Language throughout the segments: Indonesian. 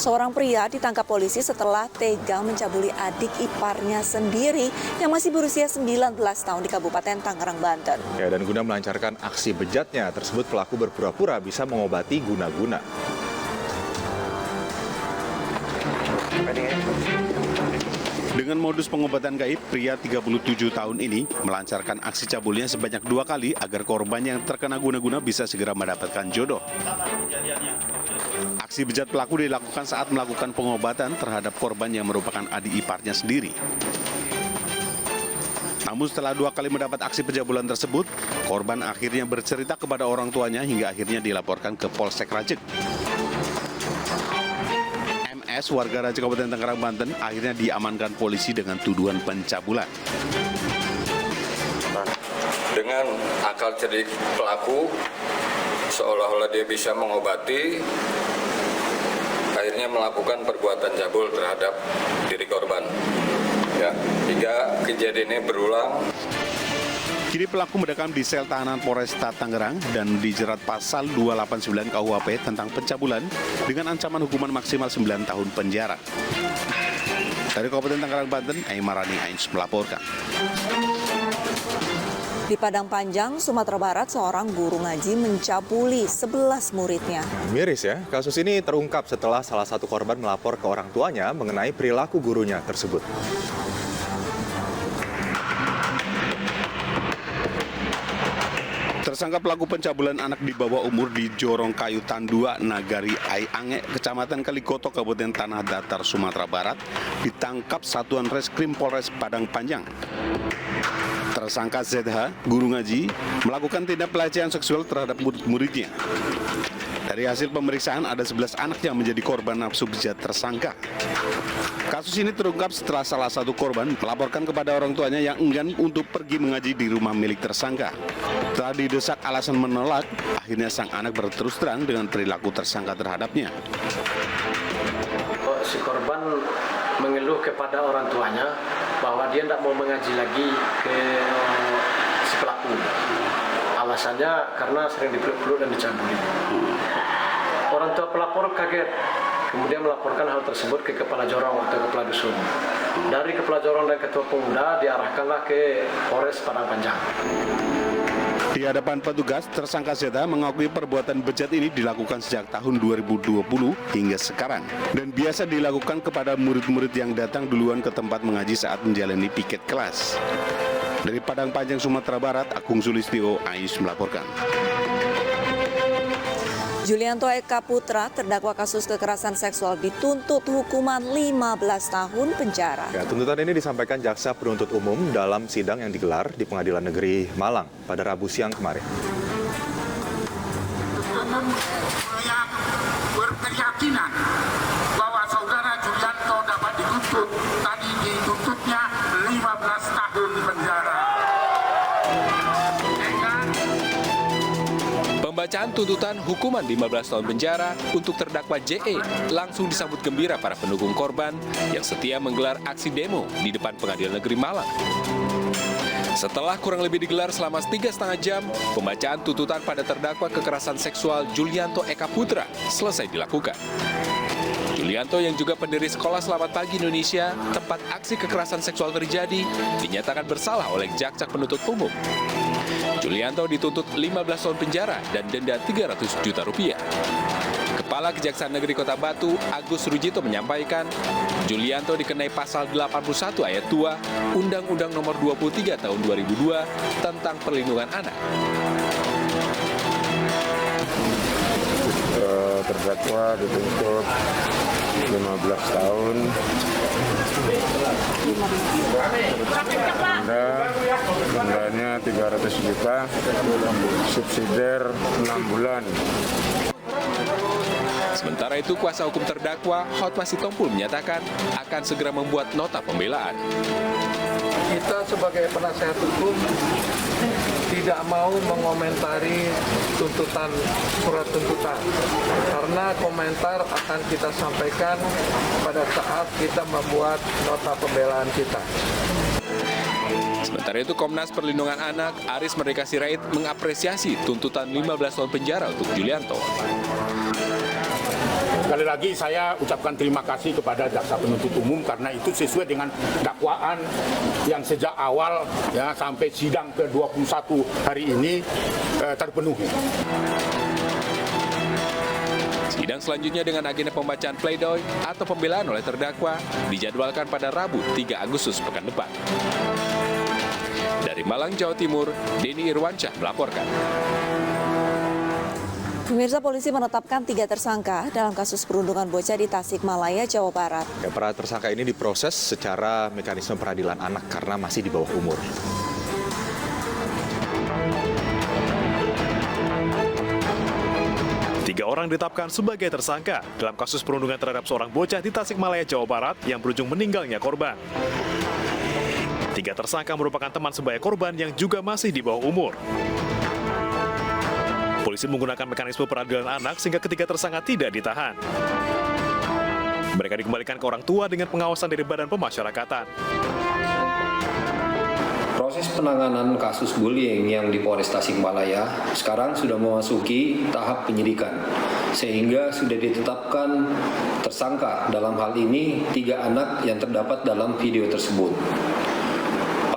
Seorang pria ditangkap polisi setelah tega mencabuli adik iparnya sendiri yang masih berusia 19 tahun di Kabupaten Tangerang, Banten. Ya, dan guna melancarkan aksi bejatnya tersebut, pelaku berpura-pura bisa mengobati guna-guna. Dengan modus pengobatan gaib, pria 37 tahun ini melancarkan aksi cabulnya sebanyak 2 kali agar korban yang terkena guna-guna bisa segera mendapatkan jodoh. Aksi bejat pelaku dilakukan saat melakukan pengobatan terhadap korban yang merupakan adik iparnya sendiri. Namun setelah 2 kali mendapat aksi pencabulan tersebut, korban akhirnya bercerita kepada orang tuanya hingga akhirnya dilaporkan ke Polsek Rajek. MS, warga Rajek Kabupaten Tangerang, Banten, akhirnya diamankan polisi dengan tuduhan pencabulan. Dengan akal cerdik pelaku, seolah-olah dia bisa mengobati, akhirnya melakukan perbuatan cabul terhadap diri korban. Ya, hingga kejadian ini berulang. Kini pelaku mendekam di sel tahanan Polresta Tangerang dan dijerat pasal 289 KUHP tentang pencabulan dengan ancaman hukuman maksimal 9 tahun penjara. Dari Kabupaten Tangerang, Banten, Aimarani Ains melaporkan. Di Padang Panjang, Sumatera Barat, seorang guru ngaji mencabuli 11 muridnya. Miris ya, kasus ini terungkap setelah salah satu korban melapor ke orang tuanya mengenai perilaku gurunya tersebut. Tersangka pelaku pencabulan anak di bawah umur di Jorong Kayu Tandua, Nagari Ai Ange, Kecamatan Kalikoto, Kabupaten Tanah Datar, Sumatera Barat, ditangkap Satuan Reskrim Polres Padang Panjang. Tersangka ZH, guru ngaji, melakukan tindak pelecehan seksual terhadap murid-muridnya. Dari hasil pemeriksaan, ada 11 anak yang menjadi korban nafsu bejat tersangka. Kasus ini terungkap setelah salah satu korban melaporkan kepada orang tuanya yang enggan untuk pergi mengaji di rumah milik tersangka. Setelah didesak alasan menolak, akhirnya sang anak berterus terang dengan perilaku tersangka terhadapnya. Si korban mengeluh kepada orang tuanya bahwa dia tidak mau mengaji lagi ke si pelaku. Alasannya karena sering dipeluk-peluk dan dicabuli. Orang tua pelapor kaget, kemudian melaporkan hal tersebut ke Kepala Jorong atau Kepala Dusun. Dari Kepala Jorong dan Ketua Pemuda diarahkanlah ke Polres Padang Panjang. Di hadapan petugas, tersangka Zeta mengakui perbuatan bejat ini dilakukan sejak tahun 2020 hingga sekarang dan biasa dilakukan kepada murid-murid yang datang duluan ke tempat mengaji saat menjalani piket kelas. Dari Padang Panjang, Sumatera Barat, Agung Sulistyo, Ais melaporkan. Julianto Eka Putra, terdakwa kasus kekerasan seksual, dituntut hukuman 15 tahun penjara. Ya, tuntutan ini disampaikan jaksa penuntut umum dalam sidang yang digelar di Pengadilan Negeri Malang pada Rabu siang kemarin. Umum yang berkeyakinan bahwa saudara Julianto dapat dituntut, tadi dituntutnya 15 tahun penjara. Pembacaan tuntutan hukuman 15 tahun penjara untuk terdakwa JE langsung disambut gembira para pendukung korban yang setia menggelar aksi demo di depan Pengadilan Negeri Malang. Setelah kurang lebih digelar selama 3,5 jam, pembacaan tuntutan pada terdakwa kekerasan seksual Julianto Eka Putra selesai dilakukan. Julianto yang juga pendiri Sekolah Selamat Pagi Indonesia, tempat aksi kekerasan seksual terjadi, dinyatakan bersalah oleh jaksa penuntut umum. Julianto dituntut 15 tahun penjara dan denda 300 juta rupiah. Kepala Kejaksaan Negeri Kota Batu, Agus Rujito menyampaikan, Julianto dikenai pasal 81 ayat 2 Undang-Undang Nomor 23 Tahun 2002 tentang Perlindungan Anak. Terdakwa dituntut 15 tahun. Dendanya 300 juta, subsidiar 6 bulan. Sementara itu, kuasa hukum terdakwa, Hotma Sitompul, menyatakan akan segera membuat nota pembelaan. Kita sebagai penasihat hukum tidak mau mengomentari surat tuntutan karena komentar akan kita sampaikan pada saat kita membuat nota pembelaan kita. Sementara itu, Komnas Perlindungan Anak Aris Merdeka Sirait mengapresiasi tuntutan 15 tahun penjara untuk Julianto. Sekali lagi saya ucapkan terima kasih kepada jaksa penuntut umum karena itu sesuai dengan dakwaan yang sejak awal ya sampai sidang ke-21 hari ini terpenuhi. Sidang selanjutnya dengan agenda pembacaan pledoi atau pembelaan oleh terdakwa dijadwalkan pada Rabu 3 Agustus pekan depan. Dari Malang, Jawa Timur, Denny Irwansyah melaporkan. Pemirsa, polisi menetapkan 3 tersangka dalam kasus perundungan bocah di Tasikmalaya, Jawa Barat. Para tersangka ini diproses secara mekanisme peradilan anak karena masih di bawah umur. Tiga orang ditetapkan sebagai tersangka dalam kasus perundungan terhadap seorang bocah di Tasikmalaya, Jawa Barat yang berujung meninggalnya korban. 3 tersangka merupakan teman sebaya korban yang juga masih di bawah umur. Polisi menggunakan mekanisme peradilan anak sehingga ketiga tersangka tidak ditahan. Mereka dikembalikan ke orang tua dengan pengawasan dari Badan Pemasyarakatan. Proses penanganan kasus bullying yang di Polres Tasikmalaya sekarang sudah memasuki tahap penyidikan, sehingga sudah ditetapkan tersangka dalam hal ini 3 anak yang terdapat dalam video tersebut.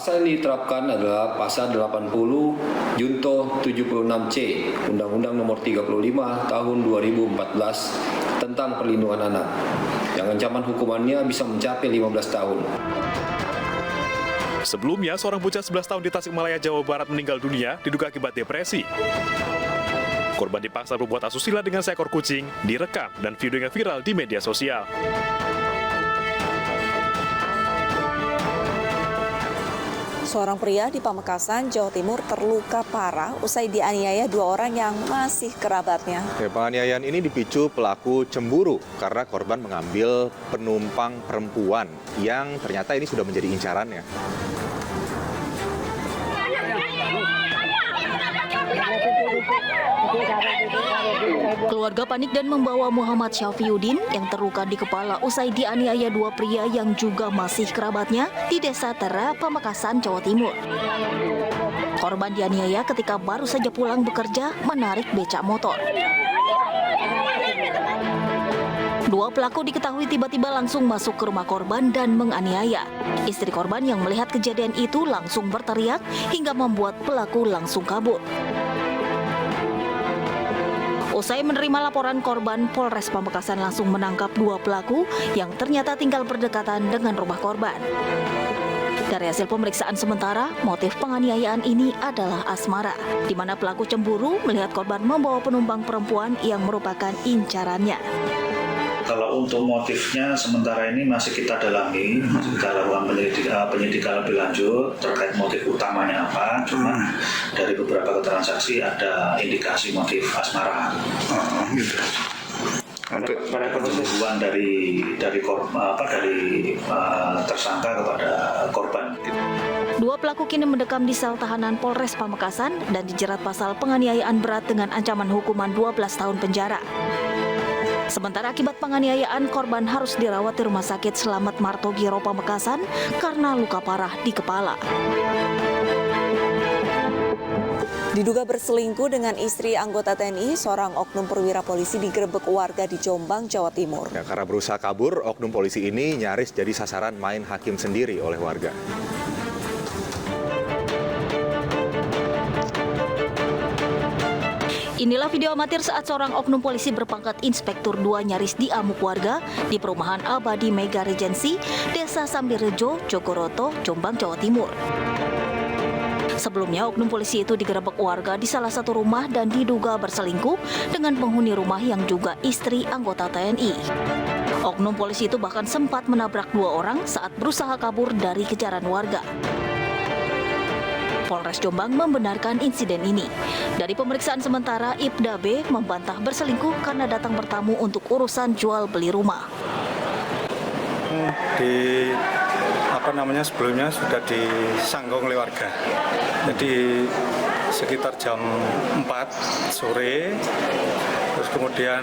Pasal yang diterapkan adalah Pasal 80 Junto 76C Undang-Undang Nomor 35 Tahun 2014 tentang Perlindungan Anak, yang ancaman hukumannya bisa mencapai 15 tahun. Sebelumnya, seorang bocah 11 tahun di Tasikmalaya, Jawa Barat meninggal dunia diduga akibat depresi. Korban dipaksa berbuat asusila dengan seekor kucing, direkam, dan videonya viral di media sosial. Seorang pria di Pamekasan, Jawa Timur terluka parah usai dianiaya 2 orang yang masih kerabatnya. Penganiayaan ini dipicu pelaku cemburu karena korban mengambil penumpang perempuan yang ternyata ini sudah menjadi incarannya. Keluarga panik dan membawa Muhammad Syafiuddin yang terluka di kepala usai dianiaya 2 pria yang juga masih kerabatnya di Desa Tera, Pamekasan, Jawa Timur. Korban dianiaya ketika baru saja pulang bekerja menarik becak motor. 2 pelaku diketahui tiba-tiba langsung masuk ke rumah korban dan menganiaya. Istri korban yang melihat kejadian itu langsung berteriak hingga membuat pelaku langsung kabur. Usai menerima laporan korban, Polres Pamekasan langsung menangkap 2 pelaku yang ternyata tinggal berdekatan dengan rumah korban. Dari hasil pemeriksaan sementara, motif penganiayaan ini adalah asmara, di mana pelaku cemburu melihat korban membawa penumpang perempuan yang merupakan incarannya. Kalau untuk motifnya sementara ini masih kita dalami, masih kita lakukan penyidikan lebih lanjut terkait motif utamanya apa. Cuma dari beberapa keterangan saksi ada indikasi motif asmara. Gitu. Ada pembunuhan dari tersangka kepada korban. 2 pelaku kini mendekam di sel tahanan Polres Pamekasan dan dijerat pasal penganiayaan berat dengan ancaman hukuman 12 tahun penjara. Sementara akibat penganiayaan, korban harus dirawat di Rumah Sakit Slamet Martogiro Pamekasan karena luka parah di kepala. Diduga berselingkuh dengan istri anggota TNI, seorang oknum perwira polisi digerebek warga di Jombang, Jawa Timur. Ya, karena berusaha kabur, oknum polisi ini nyaris jadi sasaran main hakim sendiri oleh warga. Inilah video amatir saat seorang oknum polisi berpangkat Inspektur 2 nyaris diamuk warga di perumahan Abadi Mega Regency, Desa Sambirejo, Jogoroto, Jombang, Jawa Timur. Sebelumnya, oknum polisi itu digerebek warga di salah satu rumah dan diduga berselingkuh dengan penghuni rumah yang juga istri anggota TNI. Oknum polisi itu bahkan sempat menabrak 2 orang saat berusaha kabur dari kejaran warga. Polres Jombang membenarkan insiden ini. Dari pemeriksaan sementara, Ibda B membantah berselingkuh karena datang bertamu untuk urusan jual beli rumah. Sebelumnya sudah disanggong oleh warga. Jadi sekitar jam 4 sore, terus kemudian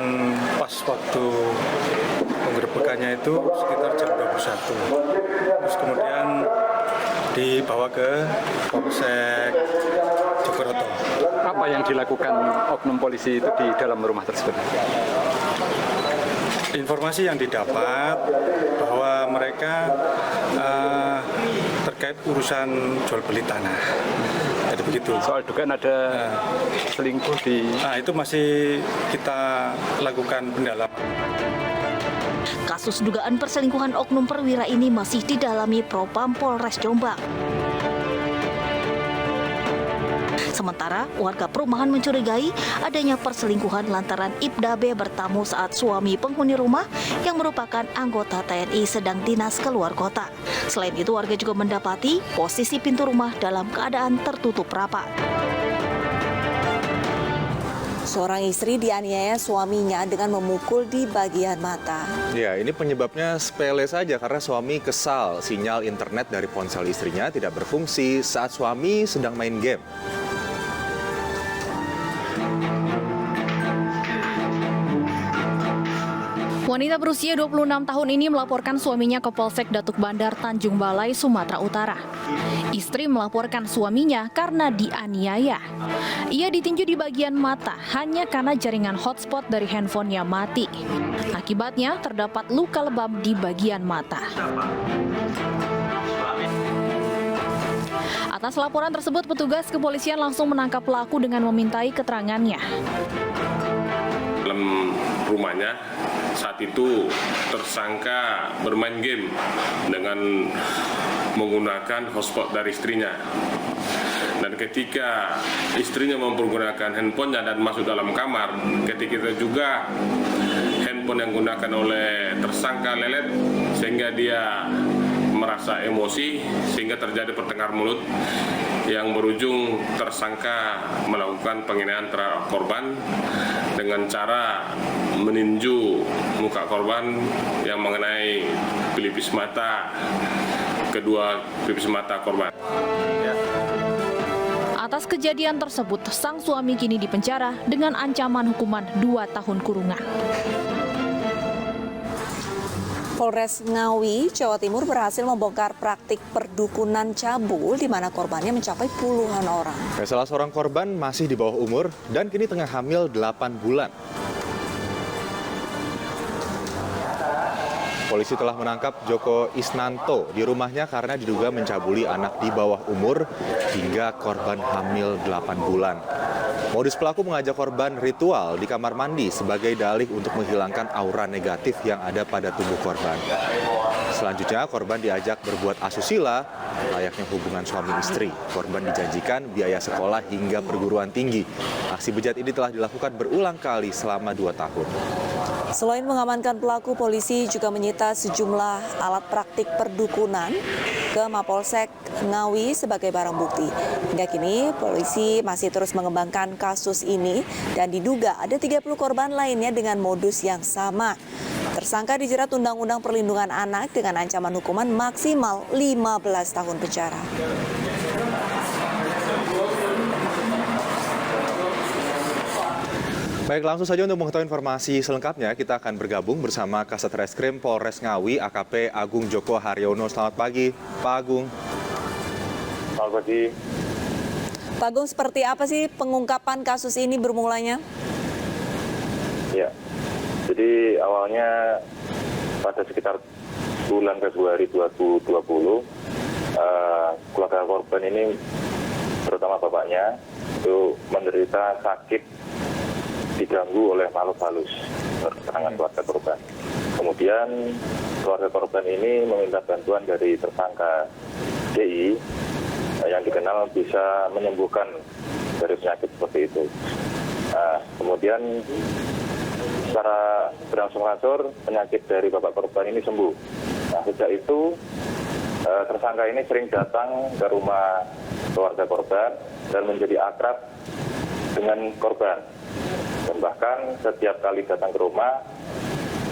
pas waktu penggerebekannya itu sekitar jam 21. Terus kemudian dibawa ke Polsek Jogoroto. Apa yang dilakukan oknum polisi itu di dalam rumah tersebut? Informasi yang didapat bahwa mereka terkait urusan jual beli tanah. Jadi begitu. Soal dugaan ada selingkuh di... Nah, itu masih kita lakukan pendalaman. Kasus dugaan perselingkuhan oknum perwira ini masih didalami Propam Polres Jombang. Sementara warga perumahan mencurigai adanya perselingkuhan lantaran Ibda B bertamu saat suami penghuni rumah yang merupakan anggota TNI sedang dinas keluar kota. Selain itu, warga juga mendapati posisi pintu rumah dalam keadaan tertutup rapat. Seorang istri dianiaya suaminya dengan memukul di bagian mata. Ya, ini penyebabnya sepele saja karena suami kesal sinyal internet dari ponsel istrinya tidak berfungsi saat suami sedang main game. Wanita berusia 26 tahun ini melaporkan suaminya ke Polsek Datuk Bandar Tanjung Balai, Sumatera Utara. Istri melaporkan suaminya karena dianiaya. Ia ditinju di bagian mata hanya karena jaringan hotspot dari handphonenya mati. Akibatnya terdapat luka lebam di bagian mata. Atas laporan tersebut, petugas kepolisian langsung menangkap pelaku dengan memintai keterangannya. Dalam rumahnya saat itu tersangka bermain game dengan menggunakan hotspot dari istrinya. Dan ketika istrinya mempergunakan handphonenya dan masuk dalam kamar, ketika itu juga handphone yang digunakan oleh tersangka lelet sehingga dia merasa emosi sehingga terjadi pertengkar mulut yang berujung tersangka melakukan penganiayaan terhadap korban dengan cara meninju muka korban yang mengenai pelipis mata, kedua pelipis mata korban. Atas kejadian tersebut, sang suami kini dipenjara dengan ancaman hukuman 2 tahun kurungan. Polres Ngawi, Jawa Timur berhasil membongkar praktik perdukunan cabul di mana korbannya mencapai puluhan orang. Salah seorang korban masih di bawah umur dan kini tengah hamil 8 bulan. Polisi telah menangkap Joko Isnanto di rumahnya karena diduga mencabuli anak di bawah umur hingga korban hamil 8 bulan. Modus pelaku mengajak korban ritual di kamar mandi sebagai dalih untuk menghilangkan aura negatif yang ada pada tubuh korban. Selanjutnya, korban diajak berbuat asusila layaknya hubungan suami istri. Korban dijanjikan biaya sekolah hingga perguruan tinggi. Aksi bejat ini telah dilakukan berulang kali selama 2 tahun. Selain mengamankan pelaku, polisi juga menyita sejumlah alat praktik perdukunan ke Mapolsek Ngawi sebagai barang bukti. Hingga kini, polisi masih terus mengembangkan kasus ini dan diduga ada 30 korban lainnya dengan modus yang sama. Tersangka dijerat Undang-Undang Perlindungan Anak dengan ancaman hukuman maksimal 15 tahun penjara. Baik, langsung saja untuk mengetahui informasi selengkapnya, kita akan bergabung bersama Kasat Reskrim Polres Ngawi, AKP Agung Joko Haryono. Selamat pagi, Pak Agung. Selamat pagi. Pak Agung, seperti apa sih pengungkapan kasus ini bermulanya? Ya, jadi awalnya pada sekitar bulan Februari 2020, keluarga korban ini, terutama bapaknya, itu menderita sakit diganggu oleh makhluk halus, keterangan keluarga korban. Kemudian keluarga korban ini meminta bantuan dari tersangka DI yang dikenal bisa menyembuhkan dari penyakit seperti itu. Kemudian secara berangsur-angsur penyakit dari bapak korban ini sembuh. Nah, sejak itu tersangka ini sering datang ke rumah keluarga korban dan menjadi akrab dengan korban. Dan bahkan setiap kali datang ke rumah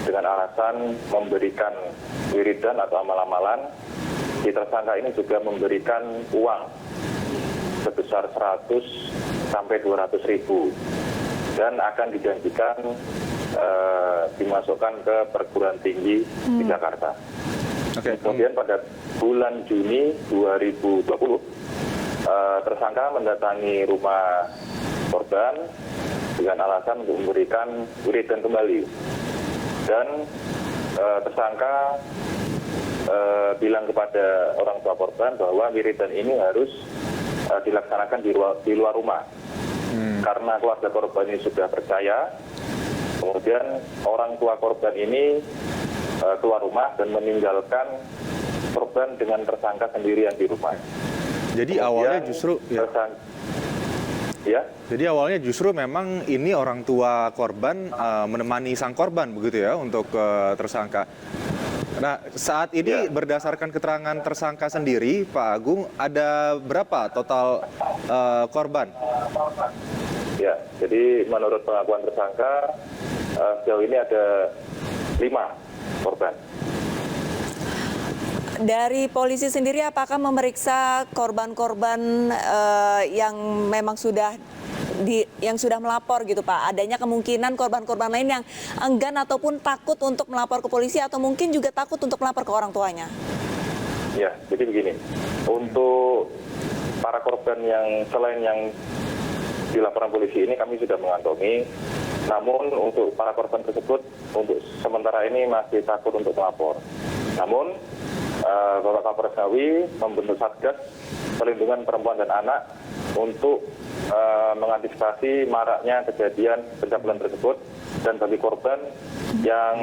dengan alasan memberikan wiridan atau amal-amalan, si tersangka ini juga memberikan uang sebesar 100 sampai 200 ribu dan akan dijanjikan dimasukkan ke perguruan tinggi di Jakarta. Kemudian pada bulan Juni 2020 tersangka mendatangi rumah korban dengan alasan untuk memberikan wiridan kembali. dan tersangka bilang kepada orang tua korban bahwa wiridan ini harus dilaksanakan di luar rumah. Karena keluarga korban ini sudah percaya, kemudian orang tua korban ini keluar rumah dan meninggalkan korban dengan tersangka sendirian di rumah. Jadi awalnya justru Jadi awalnya justru memang ini orang tua korban menemani sang korban begitu ya untuk tersangka. Nah, saat ini berdasarkan keterangan tersangka sendiri, Pak Agung, ada berapa total korban? Ya, jadi menurut pengakuan tersangka, sejauh ini ada 5 korban. Dari polisi sendiri, apakah memeriksa korban-korban yang memang sudah melapor gitu Pak? Adanya kemungkinan korban-korban lain yang enggan ataupun takut untuk melapor ke polisi atau mungkin juga takut untuk melapor ke orang tuanya? Ya, jadi begini. Untuk para korban yang selain yang dilaporkan polisi ini kami sudah mengantongi. Namun untuk para korban tersebut untuk sementara ini masih takut untuk melapor. Namun Bapak Kapolres Ngawi membentuk Satgas Perlindungan Perempuan dan Anak untuk mengantisipasi maraknya kejadian pencabulan tersebut, dan bagi korban yang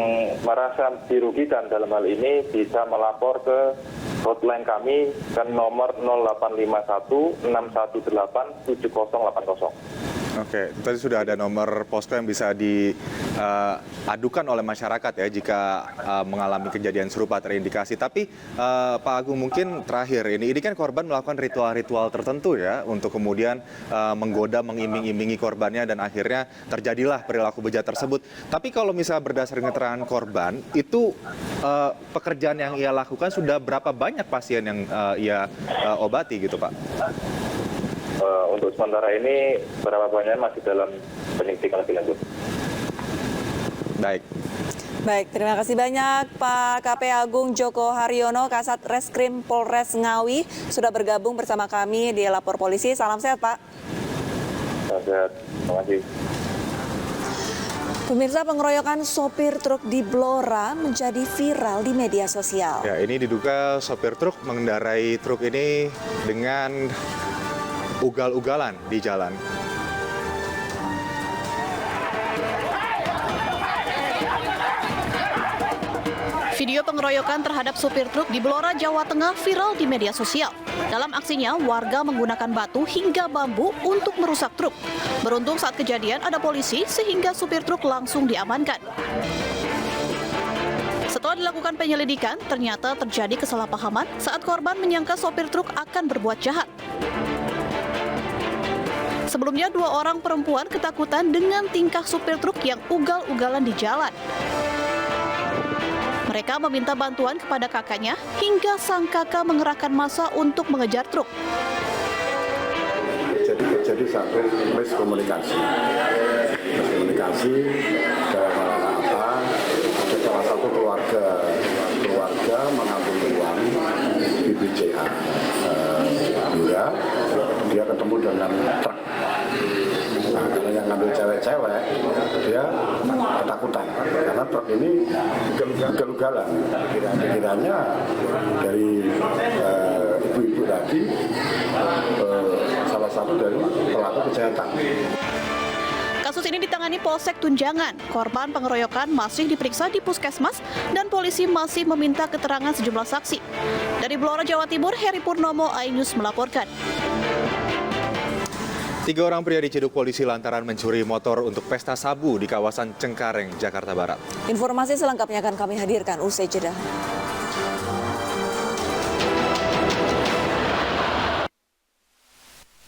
merasa dirugikan dalam hal ini bisa melapor ke hotline kami ke nomor 0851 618 7080. Oke, tadi sudah ada nomor posko yang bisa diadukan oleh masyarakat ya jika mengalami kejadian serupa terindikasi. Tapi Pak Agung, mungkin terakhir ini kan korban melakukan ritual-ritual tertentu ya untuk kemudian menggoda, mengiming-imingi korbannya dan akhirnya terjadilah perilaku bejat tersebut. Tapi kalau misalnya berdasarkan keterangan korban, itu pekerjaan yang ia lakukan sudah berapa banyak pasien yang ia obati gitu Pak? Untuk sementara ini berapa banyak masih dalam penyelidikan lebih lanjut. Baik, terima kasih banyak Pak KP Agung Joko Haryono, Kasat Reskrim Polres Ngawi sudah bergabung bersama kami di Lapor Polisi. Salam sehat Pak. Salam sehat, terima kasih. Pemirsa, pengeroyokan sopir truk di Blora menjadi viral di media sosial. Ya, ini diduga sopir truk mengendarai truk ini dengan ugal-ugalan di jalan. Video pengeroyokan terhadap supir truk di Blora, Jawa Tengah viral di media sosial. Dalam aksinya, warga menggunakan batu hingga bambu untuk merusak truk. Beruntung saat kejadian ada polisi sehingga supir truk langsung diamankan. Setelah dilakukan penyelidikan, ternyata terjadi kesalahpahaman saat korban menyangka sopir truk akan berbuat jahat. Sebelumnya, 2 orang perempuan ketakutan dengan tingkah supir truk yang ugal-ugalan di jalan. Mereka meminta bantuan kepada kakaknya hingga sang kakak mengerahkan massa untuk mengejar truk. Jadi satu miskomunikasi dalam apa? Ada salah satu keluarga mengambil uang di BCA dia ketemu dengan truk. Nah, kalau yang ngambil cewek-cewek, dia ketakutan karena truk ini ugal-ugalan. Kiranya dari ibu-ibu tadi salah satu dari pelaku kejahatan. Kasus ini ditangani Polsek Tunjangan. Korban pengeroyokan masih diperiksa di Puskesmas dan polisi masih meminta keterangan sejumlah saksi. Dari Blora, Jawa Timur, Heri Purnomo, iNews melaporkan. 3 orang pria diciduk polisi lantaran mencuri motor untuk pesta sabu di kawasan Cengkareng, Jakarta Barat. Informasi selengkapnya akan kami hadirkan usai jeda.